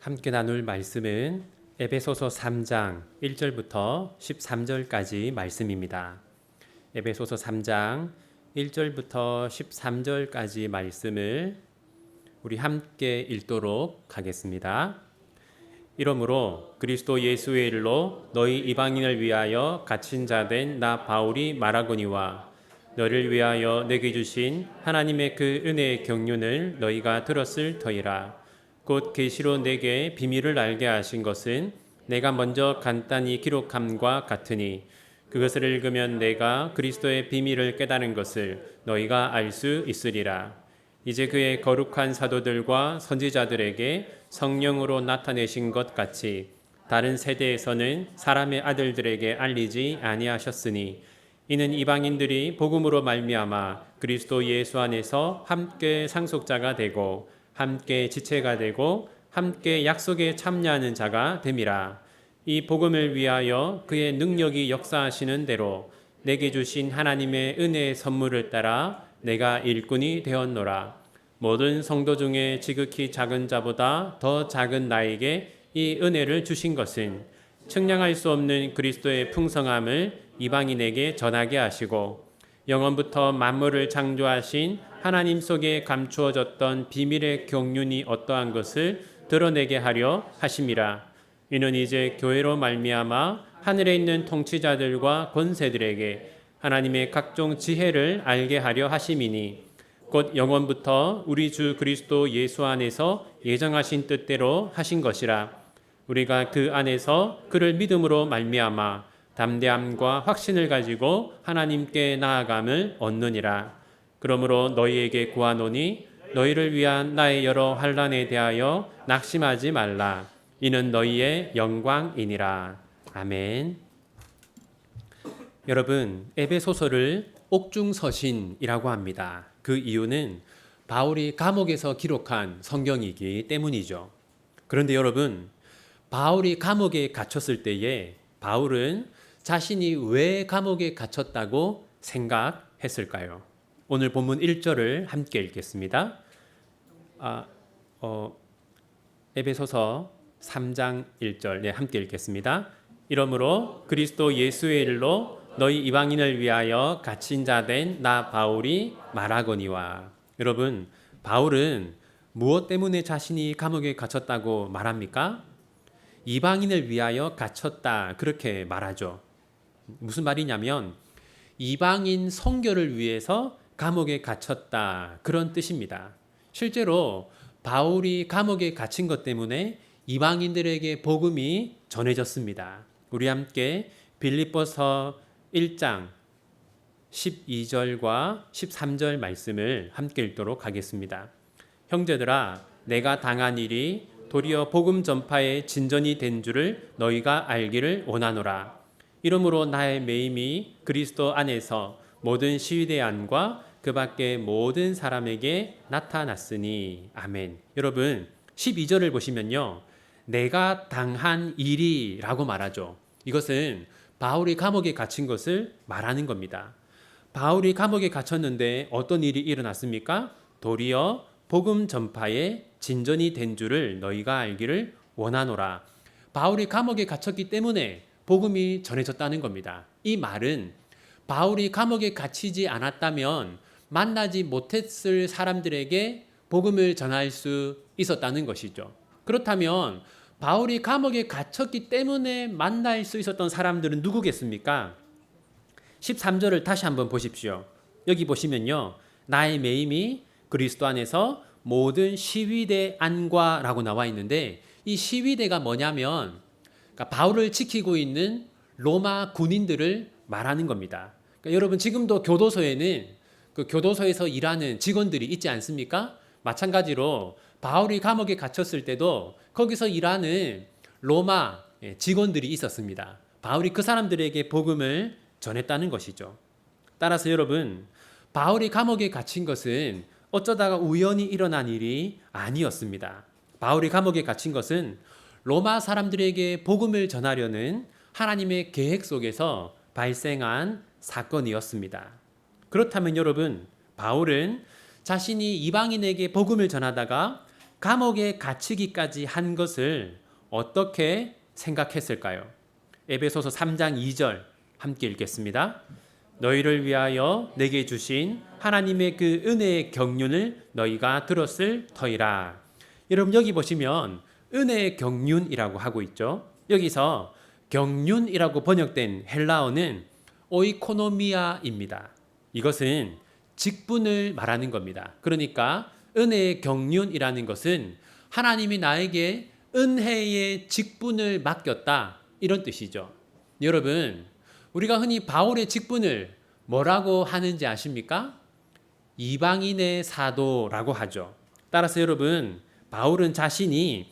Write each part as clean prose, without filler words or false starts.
함께 나눌 말씀은 에베소서 3장 1절부터 13절까지 말씀입니다. 에베소서 3장 1절부터 13절까지 말씀을 우리 함께 읽도록 하겠습니다. 이러므로 그리스도 예수의 일로 너희 이방인을 위하여 갇힌 자 된 나 바울이 말하거니와 너를 위하여 내게 주신 하나님의 그 은혜의 경륜을 너희가 들었을 터이라. 곧 계시로 내게 비밀을 알게 하신 것은 내가 먼저 간단히 기록함과 같으니 그것을 읽으면 내가 그리스도의 비밀을 깨달은 것을 너희가 알 수 있으리라. 이제 그의 거룩한 사도들과 선지자들에게 성령으로 나타내신 것 같이 다른 세대에서는 사람의 아들들에게 알리지 아니하셨으니 이는 이방인들이 복음으로 말미암아 그리스도 예수 안에서 함께 상속자가 되고 함께 지체가 되고 함께 약속에 참여하는 자가 됨이라. 이 복음을 위하여 그의 능력이 역사하시는 대로 내게 주신 하나님의 은혜의 선물을 따라 내가 일꾼이 되었노라. 모든 성도 중에 지극히 작은 자보다 더 작은 나에게 이 은혜를 주신 것은 측량할 수 없는 그리스도의 풍성함을 이방인에게 전하게 하시고 영원부터 만물을 창조하신 하나님 속에 감추어졌던 비밀의 경륜이 어떠한 것을 드러내게 하려 하심이라. 이는 이제 교회로 말미암아 하늘에 있는 통치자들과 권세들에게 하나님의 각종 지혜를 알게 하려 하심이니 곧 영원부터 우리 주 그리스도 예수 안에서 예정하신 뜻대로 하신 것이라. 우리가 그 안에서 그를 믿음으로 말미암아 담대함과 확신을 가지고 하나님께 나아감을 얻느니라. 그러므로 너희에게 구하노니 너희를 위한 나의 여러 환난에 대하여 낙심하지 말라. 이는 너희의 영광이니라. 아멘. 여러분, 에베소서를 옥중서신이라고 합니다. 그 이유는 바울이 감옥에서 기록한 성경이기 때문이죠. 그런데 여러분, 바울이 감옥에 갇혔을 때에 바울은 자신이 왜 감옥에 갇혔다고 생각했을까요? 오늘 본문 1절을 함께 읽겠습니다. 에베소서 3장 1절 함께 읽겠습니다. 이러므로 그리스도 예수의 일로 너희 이방인을 위하여 갇힌 자 된 나 바울이 말하거니와. 여러분, 바울은 무엇 때문에 자신이 감옥에 갇혔다고 말합니까? 이방인을 위하여 갇혔다, 그렇게 말하죠. 무슨 말이냐면 이방인 선교를 위해서 감옥에 갇혔다, 그런 뜻입니다. 실제로 바울이 감옥에 갇힌 것 때문에 이방인들에게 복음이 전해졌습니다. 우리 함께 빌립보서 1장 12절과 13절 말씀을 함께 읽도록 하겠습니다. 형제들아, 내가 당한 일이 도리어 복음 전파의 진전이 된 줄을 너희가 알기를 원하노라. 이러므로 나의 매임이 그리스도 안에서 모든 시위대 안과 그 밖에 모든 사람에게 나타났으니. 아멘. 여러분, 12절을 보시면요, 내가 당한 일이라고 말하죠. 이것은 바울이 감옥에 갇힌 것을 말하는 겁니다. 바울이 감옥에 갇혔는데 어떤 일이 일어났습니까? 도리어 복음 전파에 진전이 된 줄을 너희가 알기를 원하노라. 바울이 감옥에 갇혔기 때문에 복음이 전해졌다는 겁니다. 이 말은 바울이 감옥에 갇히지 않았다면 만나지 못했을 사람들에게 복음을 전할 수 있었다는 것이죠. 그렇다면 바울이 감옥에 갇혔기 때문에 만날 수 있었던 사람들은 누구겠습니까? 13절을 다시 한번 보십시오. 여기 보시면요, 나의 매임이 그리스도 안에서 모든 시위대 안과 라고 나와 있는데, 이 시위대가 뭐냐면 그러니까 바울을 지키고 있는 로마 군인들을 말하는 겁니다. 그러니까 여러분, 지금도 교도소에는 그 교도소에서 일하는 직원들이 있지 않습니까? 마찬가지로 바울이 감옥에 갇혔을 때도 거기서 일하는 로마 직원들이 있었습니다. 바울이 그 사람들에게 복음을 전했다는 것이죠. 따라서 여러분, 바울이 감옥에 갇힌 것은 어쩌다가 우연히 일어난 일이 아니었습니다. 바울이 감옥에 갇힌 것은 로마 사람들에게 복음을 전하려는 하나님의 계획 속에서 발생한 사건이었습니다. 그렇다면 여러분, 바울은 자신이 이방인에게 복음을 전하다가 감옥에 갇히기까지 한 것을 어떻게 생각했을까요? 에베소서 3장 2절 함께 읽겠습니다. 너희를 위하여 내게 주신 하나님의 그 은혜의 경륜을 너희가 들었을 터이라. 여러분 여기 보시면 은혜의 경륜이라고 하고 있죠. 여기서 경륜이라고 번역된 헬라어는 오이코노미아입니다. 이것은 직분을 말하는 겁니다. 그러니까 은혜의 경륜이라는 것은 하나님이 나에게 은혜의 직분을 맡겼다 이런 뜻이죠. 여러분 우리가 흔히 바울의 직분을 뭐라고 하는지 아십니까? 이방인의 사도라고 하죠. 따라서 여러분 바울은 자신이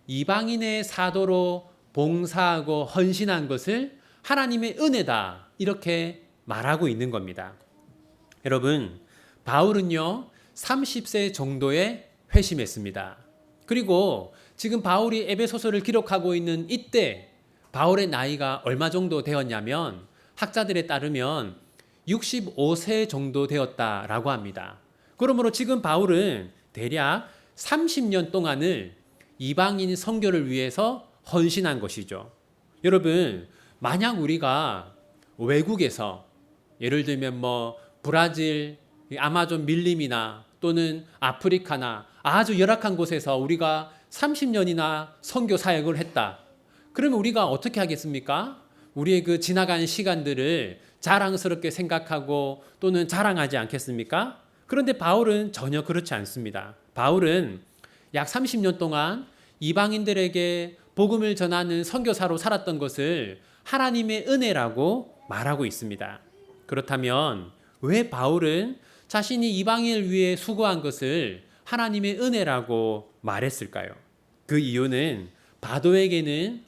이방인의 사도로 봉사하고 헌신한 것을 하나님의 은혜다 이렇게 말하고 있는 겁니다. 여러분 바울은요 30세 정도에 회심했습니다. 그리고 지금 바울이 에베소서를 기록하고 있는 이때 바울의 나이가 얼마 정도 되었냐면 학자들에 따르면 65세 정도 되었다라고 합니다. 그러므로 지금 바울은 대략 30년 동안을 이방인 선교를 위해서 헌신한 것이죠. 여러분 만약 우리가 외국에서 예를 들면 브라질 아마존 밀림이나 또는 아프리카나 아주 열악한 곳에서 우리가 30년이나 선교 사역을 했다. 그러면 우리가 어떻게 하겠습니까? 우리의 그 지나간 시간들을 자랑스럽게 생각하고 또는 자랑하지 않겠습니까? 그런데 바울은 전혀 그렇지 않습니다. 바울은 약 30년 동안 이방인들에게 복음을 전하는 선교사로 살았던 것을 하나님의 은혜라고 말하고 있습니다. 그렇다면 왜 바울은 자신이 이방인을 위해 수고한 것을 하나님의 은혜라고 말했을까요? 그 이유는 바울에게는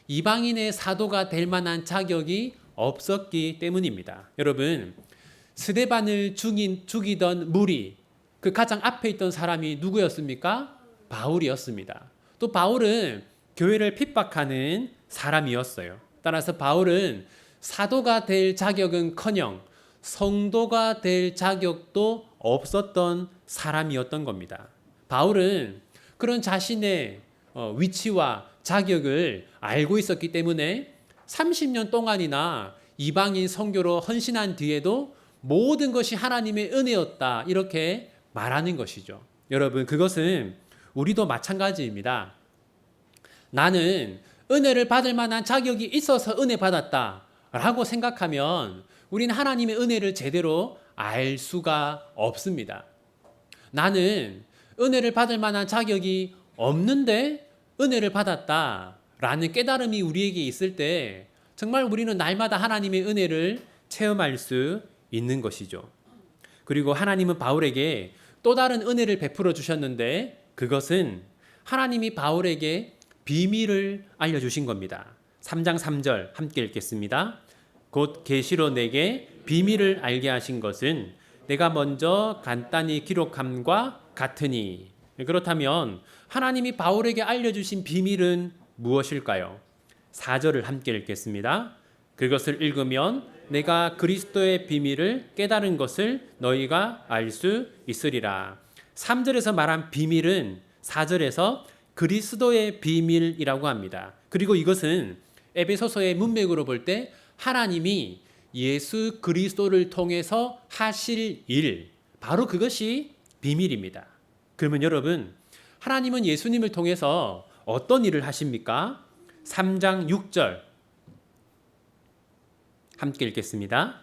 이방인의 사도가 될 만한 자격이 없었기 때문입니다. 여러분, 스데반을 죽이던 무리, 그 가장 앞에 있던 사람이 누구였습니까? 바울이었습니다. 또 바울은 교회를 핍박하는 사람이었어요. 따라서 바울은 사도가 될 자격은커녕 성도가 될 자격도 없었던 사람이었던 겁니다. 바울은 그런 자신의 위치와 자격을 알고 있었기 때문에 30년 동안이나 이방인 선교로 헌신한 뒤에도 모든 것이 하나님의 은혜였다 이렇게 말하는 것이죠. 여러분 그것은 우리도 마찬가지입니다. 나는 은혜를 받을 만한 자격이 있어서 은혜 받았다 라고 생각하면 우리는 하나님의 은혜를 제대로 알 수가 없습니다. 나는 은혜를 받을 만한 자격이 없는데 은혜를 받았다라는 깨달음이 우리에게 있을 때 정말 우리는 날마다 하나님의 은혜를 체험할 수 있는 것이죠. 그리고 하나님은 바울에게 또 다른 은혜를 베풀어 주셨는데 그것은 하나님이 바울에게 비밀을 알려주신 겁니다. 3장 3절 함께 읽겠습니다. 곧 계시로 내게 비밀을 알게 하신 것은 내가 먼저 간단히 기록함과 같으니. 그렇다면 하나님이 바울에게 알려주신 비밀은 무엇일까요? 4절을 함께 읽겠습니다. 그것을 읽으면 내가 그리스도의 비밀을 깨달은 것을 너희가 알 수 있으리라. 3절에서 말한 비밀은 4절에서 그리스도의 비밀이라고 합니다. 그리고 이것은 에베소서의 문맥으로 볼 때 하나님이 예수 그리스도를 통해서 하실 일, 바로 그것이 비밀입니다. 그러면 여러분, 하나님은 예수님을 통해서 어떤 일을 하십니까? 3장 6절 함께 읽겠습니다.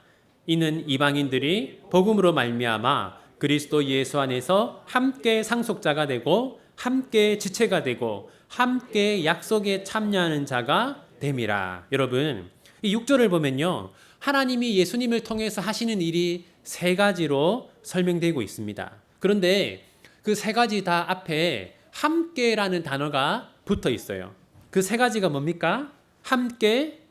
이는 이방인들이 복음으로 말미암아 그리스도 예수 안에서 함께 상속자가 되고 함께 지체가 되고 함께 약속에 참여하는 자가 됨이라. 여러분, 이 6절을 보면요, 하나님이 예수님을 통해서 하시는 일이 세 가지로 설명되고 있습니다. 그런데 그 세 가지 다 앞에 함께라는 단어가 붙어 있어요. 그 세 가지가 뭡니까? 함께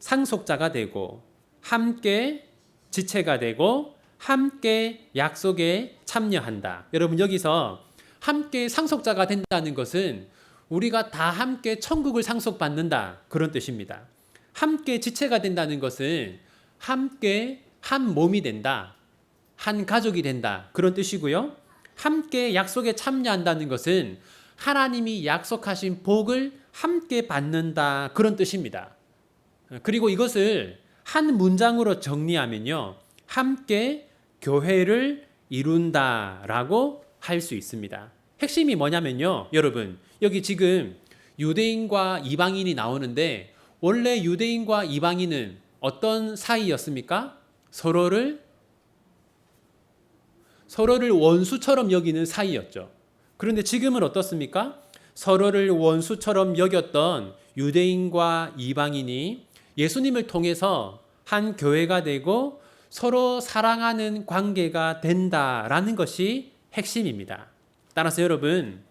상속자가 되고, 함께 지체가 되고, 함께 약속에 참여한다. 여러분, 여기서 함께 상속자가 된다는 것은 우리가 다 함께 천국을 상속받는다, 그런 뜻입니다. 함께 지체가 된다는 것은 함께 한 몸이 된다, 한 가족이 된다, 그런 뜻이고요. 함께 약속에 참여한다는 것은 하나님이 약속하신 복을 함께 받는다, 그런 뜻입니다. 그리고 이것을 한 문장으로 정리하면요, 함께 교회를 이룬다라고 할 수 있습니다. 핵심이 뭐냐면요, 여러분, 여기 지금 유대인과 이방인이 나오는데 원래 유대인과 이방인은 어떤 사이였습니까? 서로를 원수처럼 여기는 사이였죠. 그런데 지금은 어떻습니까? 서로를 원수처럼 여겼던 유대인과 이방인이 예수님을 통해서 한 교회가 되고 서로 사랑하는 관계가 된다라는 것이 핵심입니다. 따라서 여러분,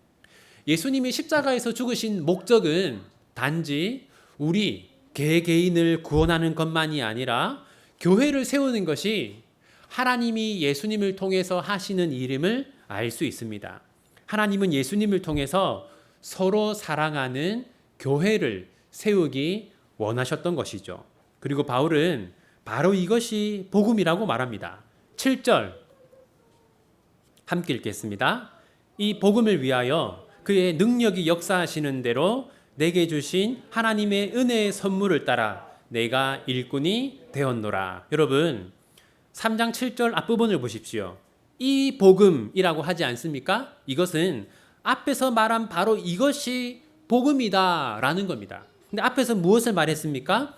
예수님이 십자가에서 죽으신 목적은 단지 우리 개개인을 구원하는 것만이 아니라 교회를 세우는 것이 하나님이 예수님을 통해서 하시는 일임을 알 수 있습니다. 하나님은 예수님을 통해서 서로 사랑하는 교회를 세우기 원하셨던 것이죠. 그리고 바울은 바로 이것이 복음이라고 말합니다. 7절 함께 읽겠습니다. 이 복음을 위하여 그의 능력이 역사하시는 대로 내게 주신 하나님의 은혜의 선물을 따라 내가 일꾼이 되었노라. 여러분, 3장 7절 앞부분을 보십시오. 이 복음이라고 하지 않습니까? 이것은 앞에서 말한 바로 이것이 복음이다라는 겁니다. 근데 앞에서 무엇을 말했습니까?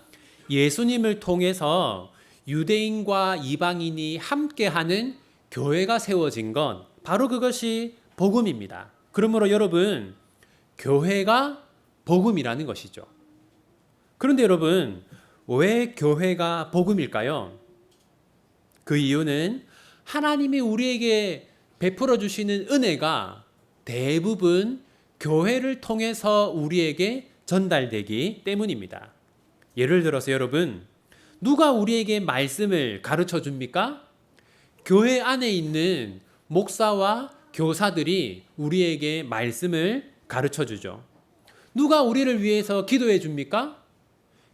예수님을 통해서 유대인과 이방인이 함께하는 교회가 세워진 건 바로 그것이 복음입니다. 그러므로 여러분, 교회가 복음이라는 것이죠. 그런데 여러분, 왜 교회가 복음일까요? 그 이유는 하나님이 우리에게 베풀어 주시는 은혜가 대부분 교회를 통해서 우리에게 전달되기 때문입니다. 예를 들어서 여러분, 누가 우리에게 말씀을 가르쳐 줍니까? 교회 안에 있는 목사와 교사들이 우리에게 말씀을 가르쳐 주죠. 누가 우리를 위해서 기도해 줍니까?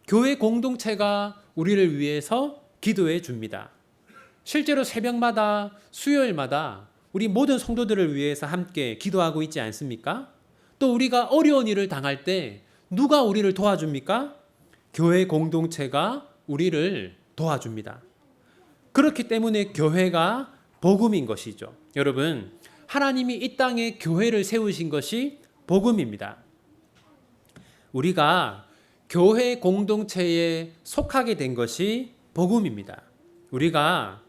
교회 공동체가 우리를 위해서 기도해 줍니다. 실제로 새벽마다, 수요일마다 우리 모든 성도들을 위해서 함께 기도하고 있지 않습니까? 또 우리가 어려운 일을 당할 때 누가 우리를 도와줍니까? 교회 공동체가 우리를 도와줍니다. 그렇기 때문에 교회가 복음인 것이죠. 여러분, 하나님이 이 땅에 교회를 세우신 것이 복음입니다. 우리가 교회 공동체에 속하게 된 것이 복음입니다. 우리가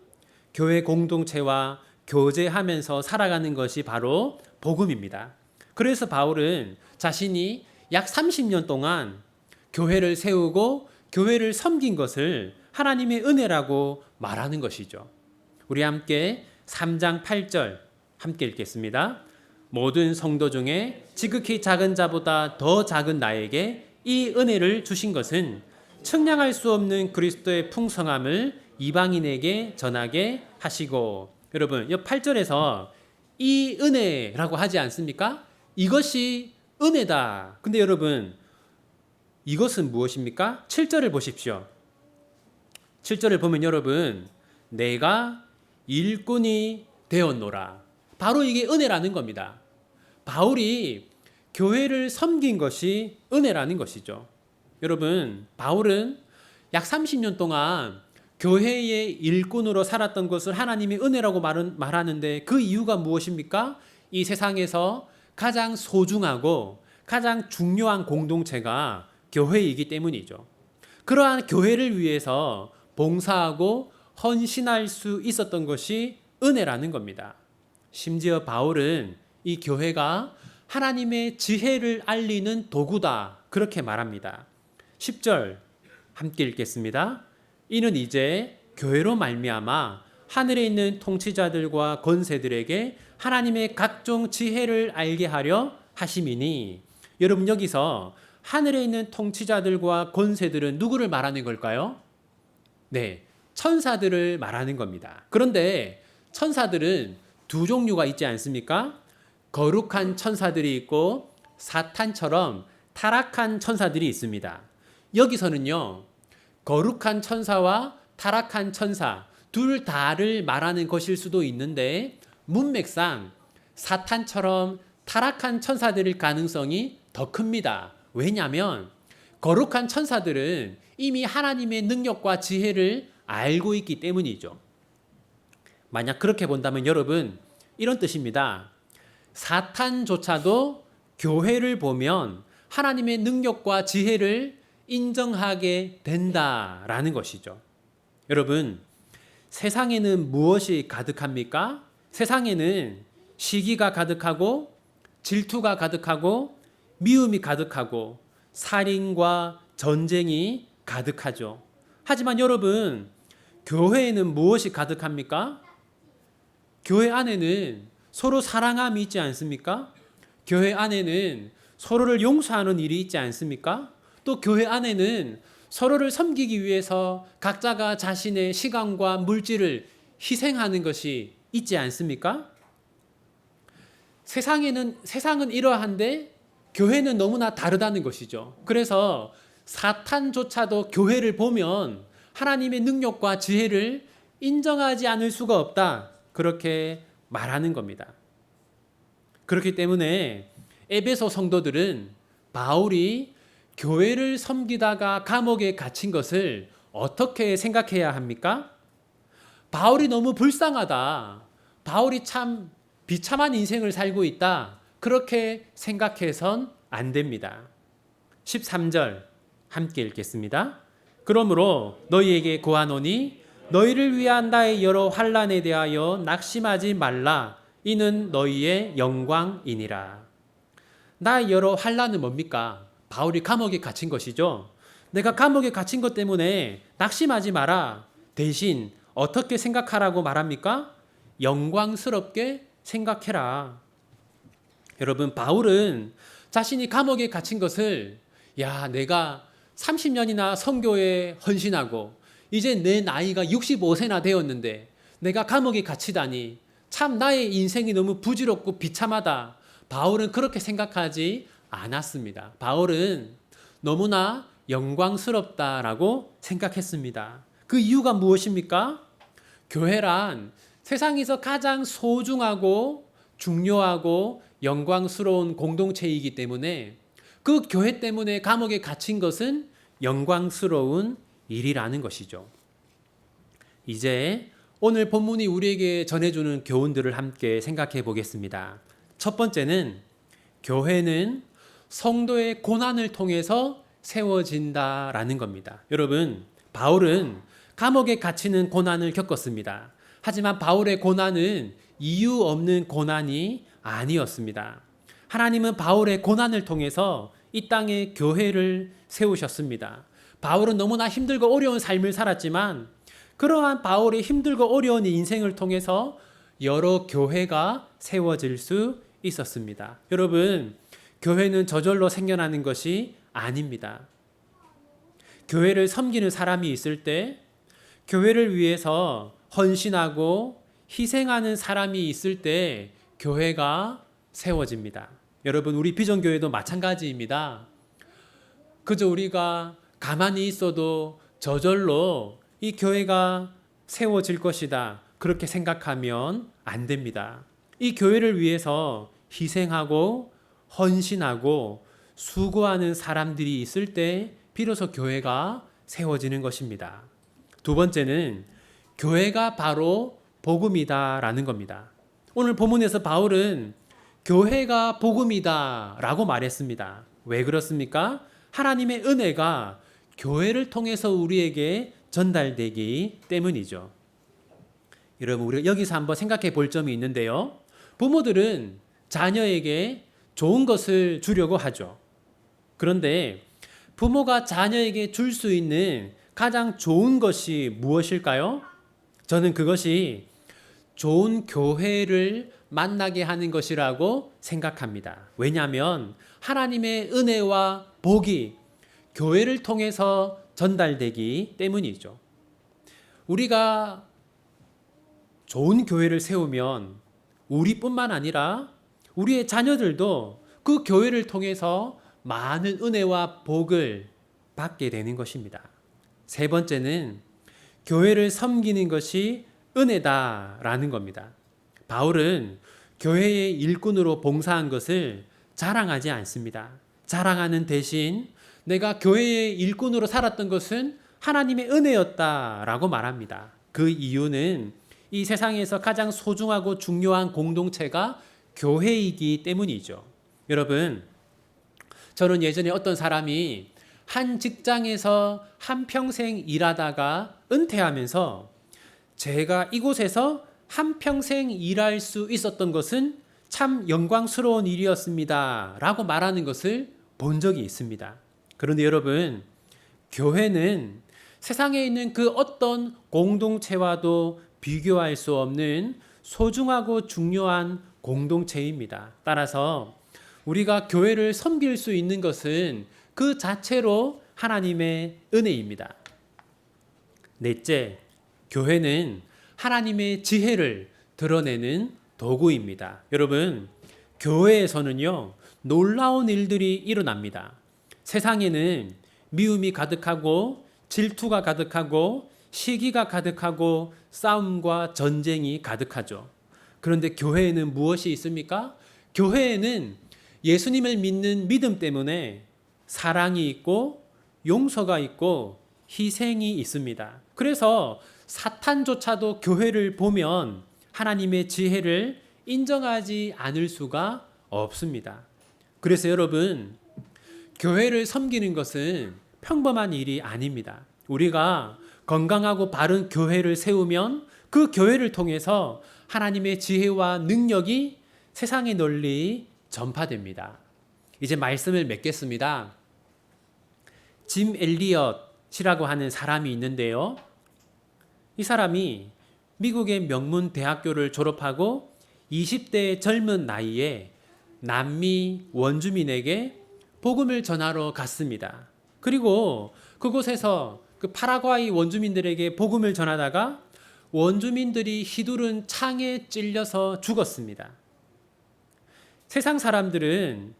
교회 공동체와 교제하면서 살아가는 것이 바로 복음입니다. 그래서 바울은 자신이 약 30년 동안 교회를 세우고 교회를 섬긴 것을 하나님의 은혜라고 말하는 것이죠. 우리 함께 3장 8절 함께 읽겠습니다. 모든 성도 중에 지극히 작은 자보다 더 작은 나에게 이 은혜를 주신 것은 측량할 수 없는 그리스도의 풍성함을 이방인에게 전하게 하시고. 여러분, 이 8절에서 이 은혜라고 하지 않습니까? 이것이 은혜다. 근데 여러분, 이것은 무엇입니까? 7절을 보십시오. 7절을 보면 여러분, 내가 일꾼이 되었노라. 바로 이게 은혜라는 겁니다. 바울이 교회를 섬긴 것이 은혜라는 것이죠. 여러분, 바울은 약 30년 동안 교회의 일꾼으로 살았던 것을 하나님이 은혜라고 말하는데 그 이유가 무엇입니까? 이 세상에서 가장 소중하고 가장 중요한 공동체가 교회이기 때문이죠. 그러한 교회를 위해서 봉사하고 헌신할 수 있었던 것이 은혜라는 겁니다. 심지어 바울은 이 교회가 하나님의 지혜를 알리는 도구다, 그렇게 말합니다. 10절 함께 읽겠습니다. 이는 이제 교회로 말미암아 하늘에 있는 통치자들과 권세들에게 하나님의 각종 지혜를 알게 하려 하심이니. 여러분, 여기서 하늘에 있는 통치자들과 권세들은 누구를 말하는 걸까요? 네, 천사들을 말하는 겁니다. 그런데 천사들은 두 종류가 있지 않습니까? 거룩한 천사들이 있고 사탄처럼 타락한 천사들이 있습니다. 여기서는요, 거룩한 천사와 타락한 천사 둘 다를 말하는 것일 수도 있는데 문맥상 사탄처럼 타락한 천사들일 가능성이 더 큽니다. 왜냐하면 거룩한 천사들은 이미 하나님의 능력과 지혜를 알고 있기 때문이죠. 만약 그렇게 본다면 여러분, 이런 뜻입니다. 사탄조차도 교회를 보면 하나님의 능력과 지혜를 인정하게 된다라는 것이죠. 여러분, 세상에는 무엇이 가득합니까? 세상에는 시기가 가득하고 질투가 가득하고 미움이 가득하고 살인과 전쟁이 가득하죠. 하지만 여러분, 교회에는 무엇이 가득합니까? 교회 안에는 서로 사랑함이 있지 않습니까? 교회 안에는 서로를 용서하는 일이 있지 않습니까? 또 교회 안에는 서로를 섬기기 위해서 각자가 자신의 시간과 물질을 희생하는 것이 있지 않습니까? 세상은 이러한데 교회는 너무나 다르다는 것이죠. 그래서 사탄조차도 교회를 보면 하나님의 능력과 지혜를 인정하지 않을 수가 없다. 그렇게 말하는 겁니다. 그렇기 때문에 에베소 성도들은 바울이 교회를 섬기다가 감옥에 갇힌 것을 어떻게 생각해야 합니까? 바울이 너무 불쌍하다. 바울이 참 비참한 인생을 살고 있다. 그렇게 생각해선 안 됩니다. 13절 함께 읽겠습니다. 그러므로 너희에게 구하노니 너희를 위한 나의 여러 환난에 대하여 낙심하지 말라. 이는 너희의 영광이니라. 나의 여러 환난은 뭡니까? 바울이 감옥에 갇힌 것이죠. 내가 감옥에 갇힌 것 때문에 낙심하지 마라. 대신 어떻게 생각하라고 말합니까? 영광스럽게 생각해라. 여러분, 바울은 자신이 감옥에 갇힌 것을 내가 30년이나 선교에 헌신하고 이제 내 나이가 65세나 되었는데 내가 감옥에 갇히다니 참 나의 인생이 너무 부질없고 비참하다. 바울은 그렇게 생각하지 않았습니다. 바울은 너무나 영광스럽다라고 생각했습니다. 그 이유가 무엇입니까? 교회란 세상에서 가장 소중하고 중요하고 영광스러운 공동체이기 때문에 그 교회 때문에 감옥에 갇힌 것은 영광스러운 일이라는 것이죠. 이제 오늘 본문이 우리에게 전해주는 교훈들을 함께 생각해 보겠습니다. 첫 번째는 교회는 성도의 고난을 통해서 세워진다라는 겁니다. 여러분, 바울은 감옥에 갇히는 고난을 겪었습니다. 하지만 바울의 고난은 이유 없는 고난이 아니었습니다. 하나님은 바울의 고난을 통해서 이 땅에 교회를 세우셨습니다. 바울은 너무나 힘들고 어려운 삶을 살았지만 그러한 바울의 힘들고 어려운 인생을 통해서 여러 교회가 세워질 수 있었습니다. 여러분, 교회는 저절로 생겨나는 것이 아닙니다. 교회를 섬기는 사람이 있을 때, 교회를 위해서 헌신하고 희생하는 사람이 있을 때 교회가 세워집니다. 여러분, 우리 비전교회도 마찬가지입니다. 그저 우리가 가만히 있어도 저절로 이 교회가 세워질 것이다. 그렇게 생각하면 안 됩니다. 이 교회를 위해서 희생하고 헌신하고 수고하는 사람들이 있을 때 비로소 교회가 세워지는 것입니다. 두 번째는 교회가 바로 복음이다라는 겁니다. 오늘 본문에서 바울은 교회가 복음이다라고 말했습니다. 왜 그렇습니까? 하나님의 은혜가 교회를 통해서 우리에게 전달되기 때문이죠. 여러분, 우리가 여기서 한번 생각해 볼 점이 있는데요. 부모들은 자녀에게 좋은 것을 주려고 하죠. 그런데 부모가 자녀에게 줄 수 있는 가장 좋은 것이 무엇일까요? 저는 그것이 좋은 교회를 만나게 하는 것이라고 생각합니다. 왜냐하면 하나님의 은혜와 복이 교회를 통해서 전달되기 때문이죠. 우리가 좋은 교회를 세우면 우리뿐만 아니라 우리의 자녀들도 그 교회를 통해서 많은 은혜와 복을 받게 되는 것입니다. 세 번째는 교회를 섬기는 것이 은혜다라는 겁니다. 바울은 교회의 일꾼으로 봉사한 것을 자랑하지 않습니다. 자랑하는 대신 내가 교회의 일꾼으로 살았던 것은 하나님의 은혜였다라고 말합니다. 그 이유는 이 세상에서 가장 소중하고 중요한 공동체가 교회이기 때문이죠. 여러분, 저는 예전에 어떤 사람이 한 직장에서 한평생 일하다가 은퇴하면서 제가 이곳에서 한평생 일할 수 있었던 것은 참 영광스러운 일이었습니다 라고 말하는 것을 본 적이 있습니다. 그런데 여러분, 교회는 세상에 있는 그 어떤 공동체와도 비교할 수 없는 소중하고 중요한 공동체입니다. 따라서 우리가 교회를 섬길 수 있는 것은 그 자체로 하나님의 은혜입니다. 넷째, 교회는 하나님의 지혜를 드러내는 도구입니다. 여러분, 교회에서는요, 놀라운 일들이 일어납니다. 세상에는 미움이 가득하고 질투가 가득하고 시기가 가득하고 싸움과 전쟁이 가득하죠. 그런데 교회에는 무엇이 있습니까? 교회에는 예수님을 믿는 믿음 때문에 사랑이 있고 용서가 있고 희생이 있습니다. 그래서 사탄조차도 교회를 보면 하나님의 지혜를 인정하지 않을 수가 없습니다. 그래서 여러분, 교회를 섬기는 것은 평범한 일이 아닙니다. 우리가 건강하고 바른 교회를 세우면 그 교회를 통해서 하나님의 지혜와 능력이 세상에 널리 전파됩니다. 이제 말씀을 맺겠습니다. 짐 엘리엇이라고 하는 사람이 있는데요. 이 사람이 미국의 명문 대학교를 졸업하고 20대의 젊은 나이에 남미 원주민에게 복음을 전하러 갔습니다. 그리고 그곳에서 그 파라과이 원주민들에게 복음을 전하다가 원주민들이 휘두른 창에 찔려서 죽었습니다. 세상 사람들은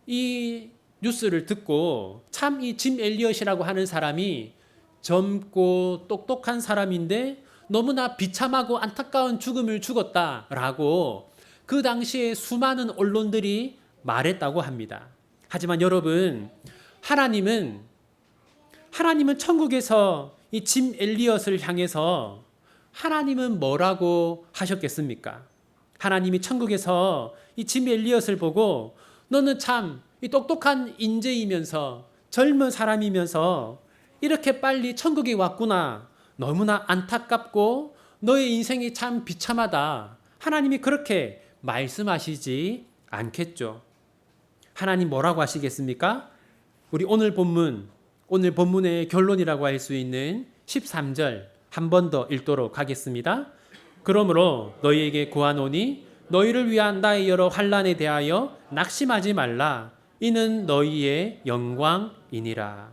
이 뉴스를 듣고 참 이 짐 엘리엇이라고 하는 사람이 젊고 똑똑한 사람인데 너무나 비참하고 안타까운 죽음을 죽었다라고 그 당시에 수많은 언론들이 말했다고 합니다. 하지만 여러분, 하나님은 천국에서 이 짐 엘리엇을 향해서 하나님은 뭐라고 하셨겠습니까? 하나님이 천국에서 이 짐 엘리엇을 보고 너는 참 이 똑똑한 인재이면서 젊은 사람이면서 이렇게 빨리 천국에 왔구나. 너무나 안타깝고 너의 인생이 참 비참하다. 하나님이 그렇게 말씀하시지 않겠죠. 하나님 뭐라고 하시겠습니까? 우리 오늘 본문의 결론이라고 할 수 있는 13절 한 번 더 읽도록 하겠습니다. 그러므로 너희에게 구하노니 너희를 위한 나의 여러 환난에 대하여 낙심하지 말라. 이는 너희의 영광이니라.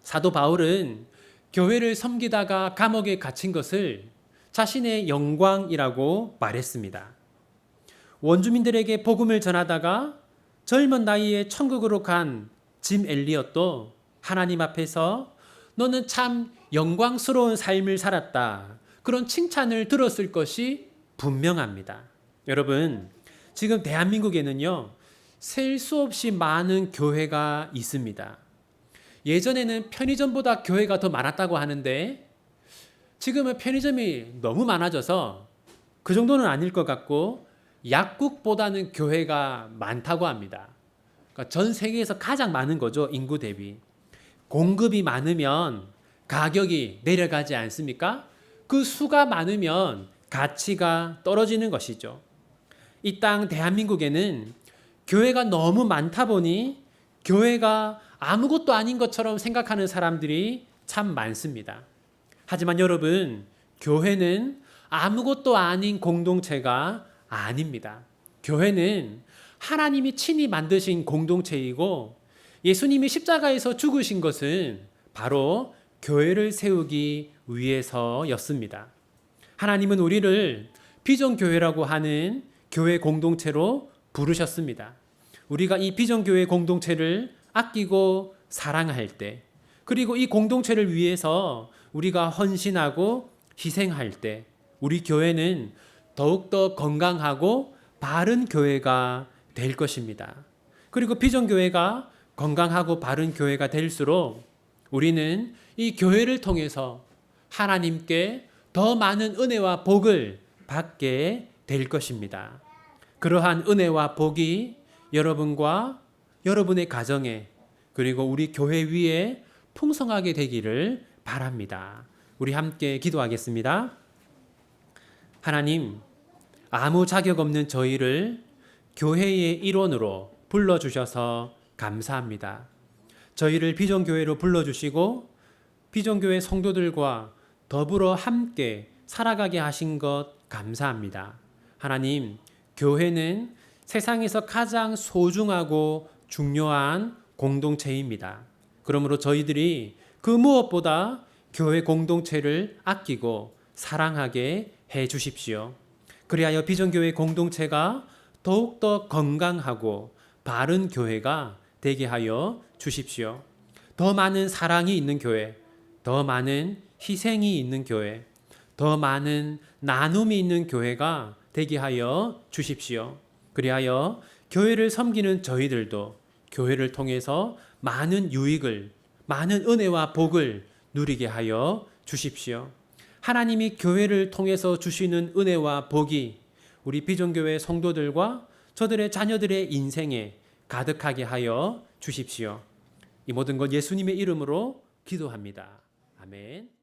사도 바울은 교회를 섬기다가 감옥에 갇힌 것을 자신의 영광이라고 말했습니다. 원주민들에게 복음을 전하다가 젊은 나이에 천국으로 간 짐 엘리엇도 하나님 앞에서 너는 참 영광스러운 삶을 살았다. 그런 칭찬을 들었을 것이 분명합니다. 여러분, 지금 대한민국에는요, 셀 수 없이 많은 교회가 있습니다. 예전에는 편의점보다 교회가 더 많았다고 하는데 지금은 편의점이 너무 많아져서 그 정도는 아닐 것 같고 약국보다는 교회가 많다고 합니다. 그러니까 전 세계에서 가장 많은 거죠, 인구 대비. 공급이 많으면 가격이 내려가지 않습니까? 그 수가 많으면 가치가 떨어지는 것이죠. 이 땅 대한민국에는 교회가 너무 많다 보니 교회가 아무것도 아닌 것처럼 생각하는 사람들이 참 많습니다. 하지만 여러분, 교회는 아무것도 아닌 공동체가 아닙니다. 교회는 하나님이 친히 만드신 공동체이고 예수님이 십자가에서 죽으신 것은 바로 교회를 세우기 위해서였습니다. 하나님은 우리를 비전교회라고 하는 교회 공동체로 부르셨습니다. 우리가 이 비전교회 공동체를 아끼고 사랑할 때, 그리고 이 공동체를 위해서 우리가 헌신하고 희생할 때, 우리 교회는 더욱더 건강하고 바른 교회가 될 것입니다. 그리고 비전교회가 건강하고 바른 교회가 될수록 우리는 이 교회를 통해서 하나님께 더 많은 은혜와 복을 받게 될 것입니다. 그러한 은혜와 복이 여러분과 여러분의 가정에 그리고 우리 교회 위에 풍성하게 되기를 바랍니다. 우리 함께 기도하겠습니다. 하나님, 아무 자격 없는 저희를 교회의 일원으로 불러주셔서 감사합니다. 저희를 비전교회로 불러주시고 비전교회 성도들과 더불어 함께 살아가게 하신 것 감사합니다. 하나님, 교회는 세상에서 가장 소중하고 중요한 공동체입니다. 그러므로 저희들이 그 무엇보다 교회 공동체를 아끼고 사랑하게 해 주십시오. 그리하여 비전교회 공동체가 더욱더 건강하고 바른 교회가 되게 하여 주십시오. 더 많은 사랑이 있는 교회, 더 많은 희생이 있는 교회, 더 많은 나눔이 있는 교회가 되게 하여 주십시오. 그리하여 교회를 섬기는 저희들도 교회를 통해서 많은 유익을, 많은 은혜와 복을 누리게 하여 주십시오. 하나님이 교회를 통해서 주시는 은혜와 복이 우리 비전교회 성도들과 저들의 자녀들의 인생에 가득하게 하여 주십시오. 이 모든 것 예수님의 이름으로 기도합니다. 아멘.